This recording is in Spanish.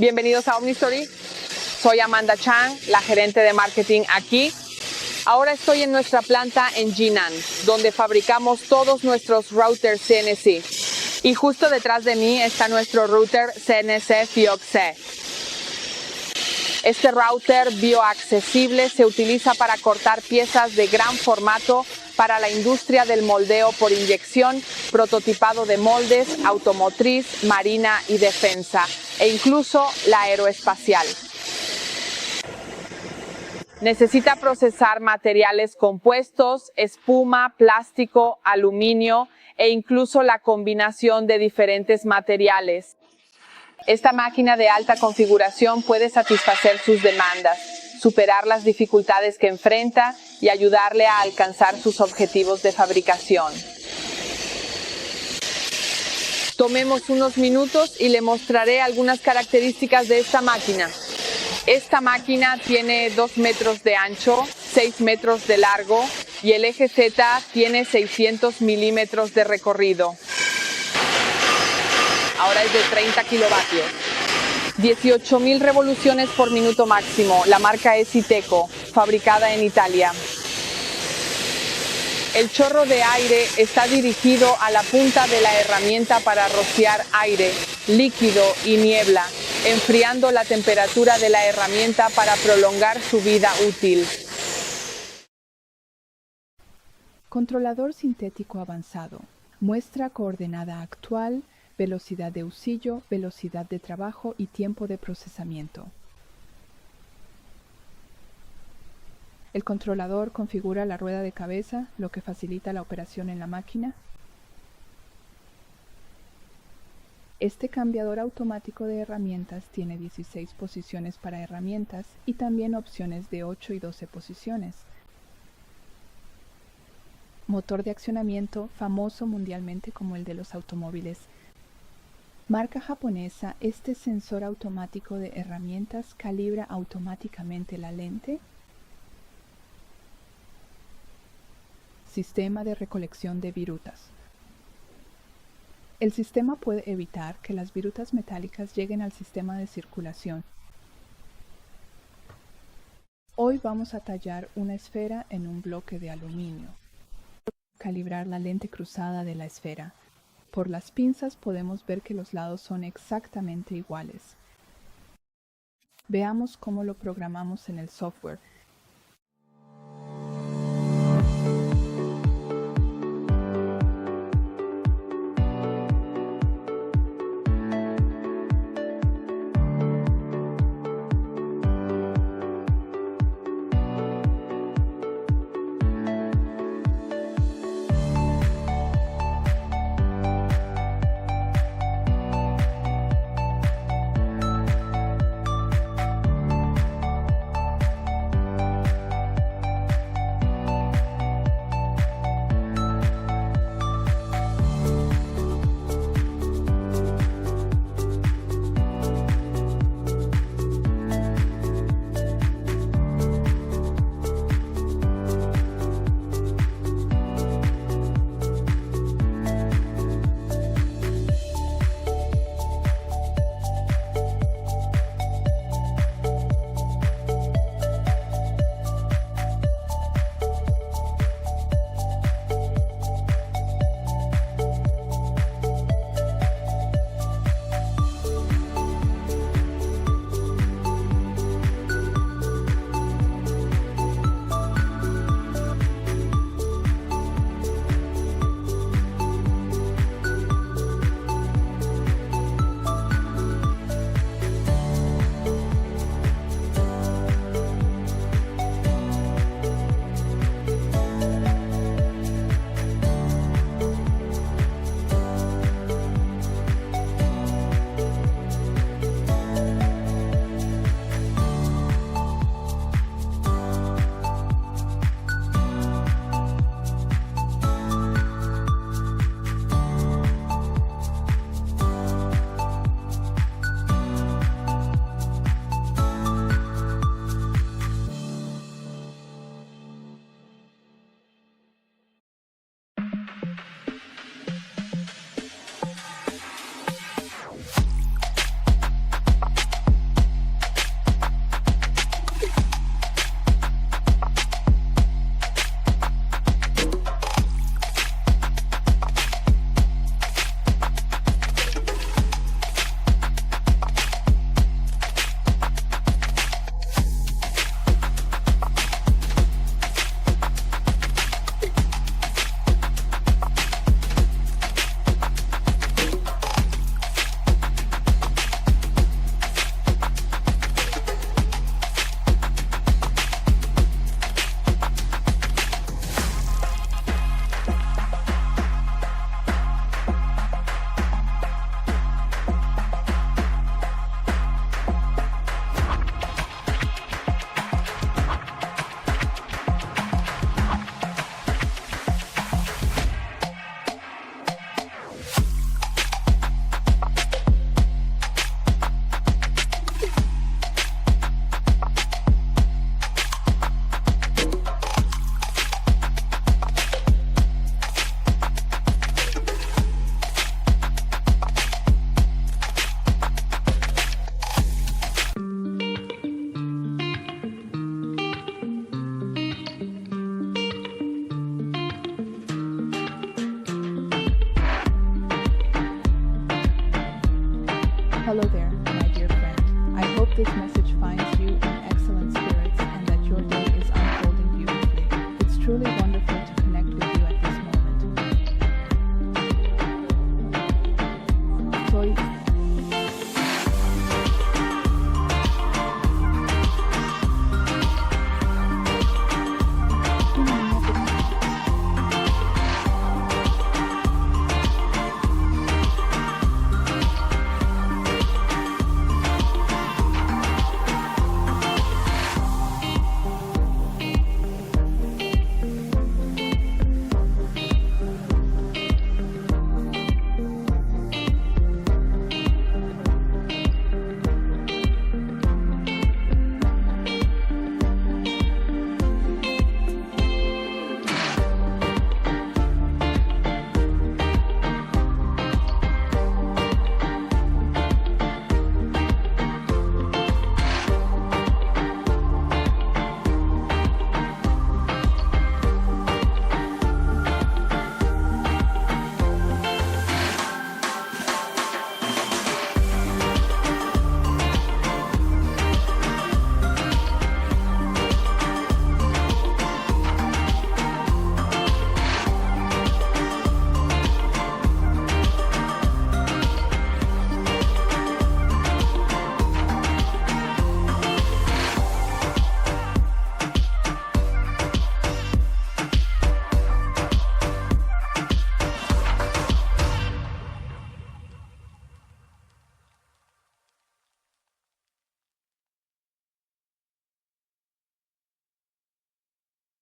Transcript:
Bienvenidos a OmniStory. Soy Amanda Chang, la gerente de marketing aquí. Ahora estoy en nuestra planta en Jinan, donde fabricamos todos nuestros routers CNC. Y justo detrás de mí está nuestro router CNC FIOC-C. Este router bioaccesible se utiliza para cortar piezas de gran formato para la industria del moldeo por inyección, prototipado de moldes, automotriz, marina y defensa, e incluso la aeroespacial. Necesita procesar materiales compuestos, espuma, plástico, aluminio e incluso la combinación de diferentes materiales. Esta máquina de alta configuración puede satisfacer sus demandas, superar las dificultades que enfrenta y ayudarle a alcanzar sus objetivos de fabricación. Tomemos unos minutos y le mostraré algunas características de esta máquina. Esta máquina tiene 2 metros de ancho, 6 metros de largo y el eje Z tiene 600 milímetros de recorrido. Ahora es de 30 kilovatios. 18.000 revoluciones por minuto máximo. La marca es Iveco, fabricada en Italia. El chorro de aire está dirigido a la punta de la herramienta para rociar aire, líquido y niebla, enfriando la temperatura de la herramienta para prolongar su vida útil. Controlador sintético avanzado. Muestra coordenada actual, velocidad de usillo, velocidad de trabajo y tiempo de procesamiento. El controlador configura la rueda de cabeza, lo que facilita la operación en la máquina. Este cambiador automático de herramientas tiene 16 posiciones para herramientas y también opciones de 8 y 12 posiciones. Motor de accionamiento famoso mundialmente como el de los automóviles. Marca japonesa, este sensor automático de herramientas calibra automáticamente la lente. Sistema de recolección de virutas. El sistema puede evitar que las virutas metálicas lleguen al sistema de circulación. Hoy vamos a tallar una esfera en un bloque de aluminio. Calibrar la lente cruzada de la esfera. Por las pinzas podemos ver que los lados son exactamente iguales. Veamos cómo lo programamos en el software.